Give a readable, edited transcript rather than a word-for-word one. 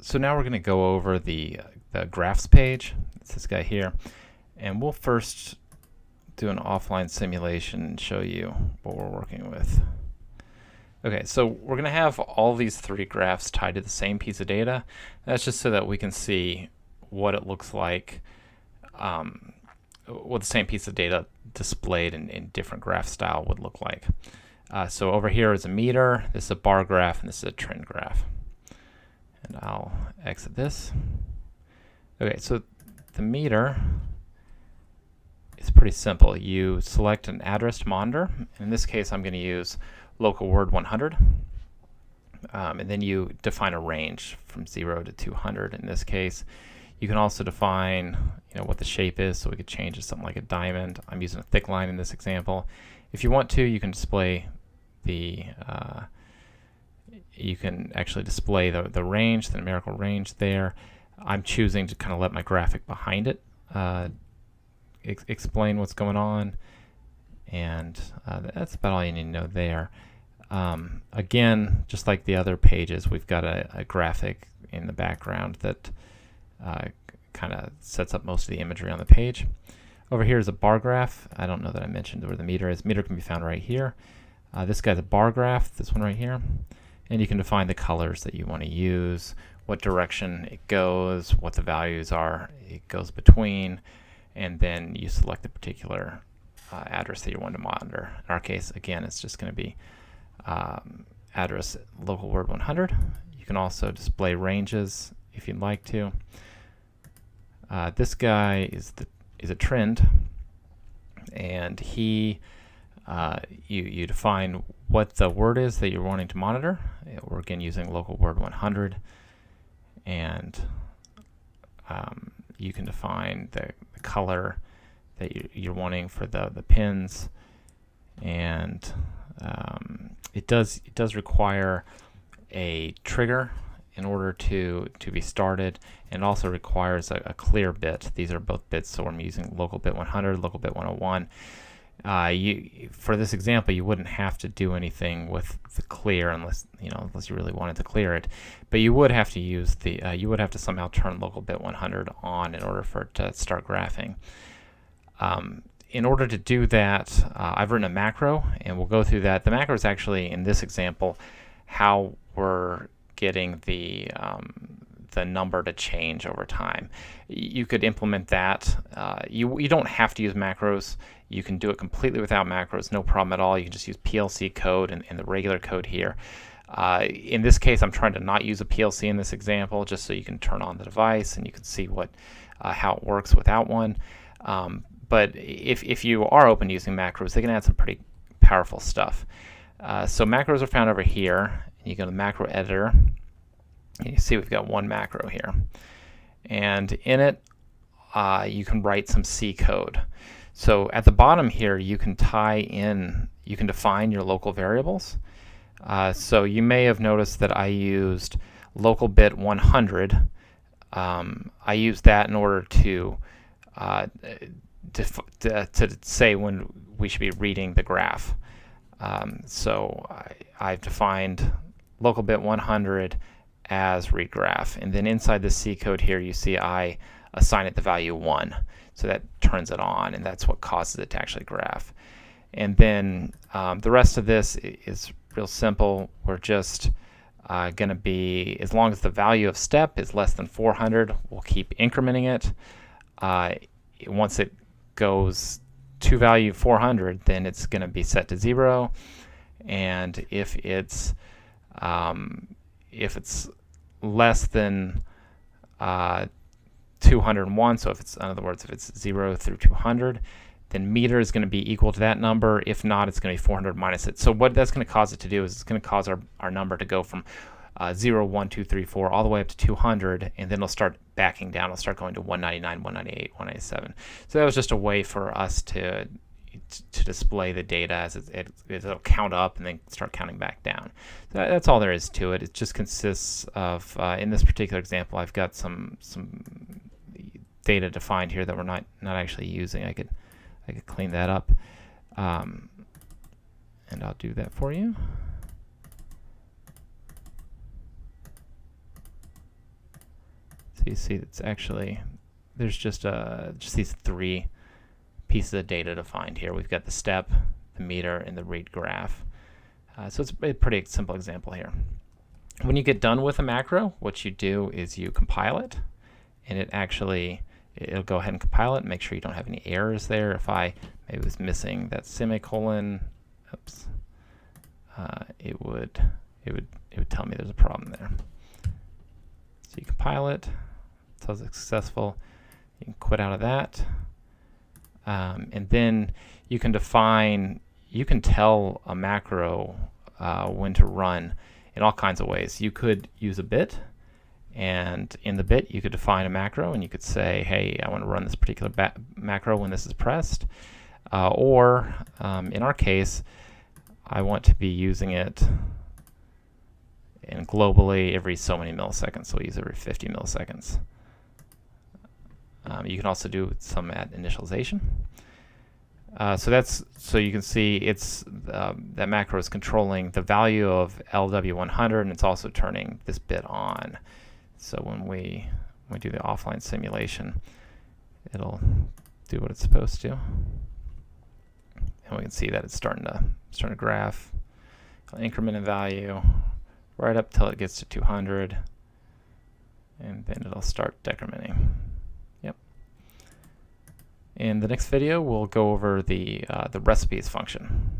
So now we're going to go over the graphs page. It's this guy here. And we'll first do an offline simulation and show you what we're working with. Okay, so we're going to have all these three graphs tied to the same piece of data. That's just so that we can see what it looks like what the same piece of data displayed in different graph style would look like. So over here is a meter, this is a bar graph, and this is a trend graph. And I'll exit this. Okay, so the meter is pretty simple. You select an address to monitor. In this case, I'm going to use local word 100. And then you define a range from 0 to 200 in this case. You can also define what the shape is, so we could change it to something like a diamond. I'm using a thick line in this example. If you want to, you can display the you can actually display the range, the numerical range there. I'm choosing to kind of let my graphic behind it explain what's going on, and that's about all you need to know there. Again, just like the other pages, we've got a graphic in the background that kind of sets up most of the imagery on the page. Over here is a bar graph. I don't know that I mentioned where the meter is. Meter can be found right here. This guy's a bar graph, this one right here. And you can define the colors that you want to use, what direction it goes, what the values are it goes between, and then you select the particular address that you want to monitor. In our case, again, it's just going to be address local word 100. You can also display ranges if you'd like to. This guy is a trend, and he you define what the word is that you're wanting to monitor. We're again using local word 100, and you can define the color that you're wanting for the pins, and it does require a trigger in order to be started, and also requires a clear bit. These are both bits, so I'm using local bit 100, local bit 101. For this example, you wouldn't have to do anything with the clear unless you really wanted to clear it, but you would have to use you would have to somehow turn local bit 100 on in order for it to start graphing. In order to do that, I've written a macro, and we'll go through that. The macro is actually, in this example, how we're getting the number to change over time. You could implement that. You don't have to use macros. You can do it completely without macros, no problem at all. You can just use PLC code and the regular code here. In this case, I'm trying to not use a PLC in this example, just so you can turn on the device and you can see how it works without one. But if you are open to using macros, they can add some pretty powerful stuff. So macros are found over here. You go to the macro editor, and you see we've got one macro here. And in it, you can write some C code. So at the bottom here, you can define your local variables. So you may have noticed that I used local bit 100. I used that in order to say when we should be reading the graph. So I've defined local bit 100 as read graph, and then inside the C code here you see I assign it the value 1, so that turns it on, and that's what causes it to actually graph. And then the rest of this is real simple. We're just going to be, as long as the value of step is less than 400, we'll keep incrementing it. Once it goes to value 400, then it's going to be set to 0, and if it's less than 201, so if it's, in other words, if it's 0 through 200, then meter is going to be equal to that number. If not, it's going to be 400 minus it. So what that's going to cause it to do is it's going to cause our number to go from 0, 1, 2, 3, 4 all the way up to 200, and then it'll start backing down. It'll start going to 199, 198, 197. So that was just a way for us to display the data as it'll count up and then start counting back down. So that's all there is to it. It just consists of, in this particular example, I've got some data defined here that we're not actually using. I could clean that up, and I'll do that for you. So you see it's actually, there's just these 3 pieces of data to find here. We've got the step, the meter, and the read graph. So it's a pretty simple example here. When you get done with a macro, what you do is you compile it, and it'll go ahead and compile it and make sure you don't have any errors there. If I maybe was missing that semicolon, oops, it would tell me there's a problem there. So you compile it, it tells it's successful. You can quit out of that, and then you can tell a macro when to run in all kinds of ways. You could use a bit, and in the bit you could define a macro, and you could say, hey, I want to run this particular macro when this is pressed, or in our case, I want to be using it and globally every so many milliseconds, so we'll use every 50 milliseconds. You can also do some at initialization. So you can see it's that macro is controlling the value of LW100, and it's also turning this bit on. So when we do the offline simulation, it'll do what it's supposed to, and we can see that it's starting to graph, increment in value right up till it gets to 200, and then it'll start decrementing. Yep. In the next video, we'll go over the recipes function.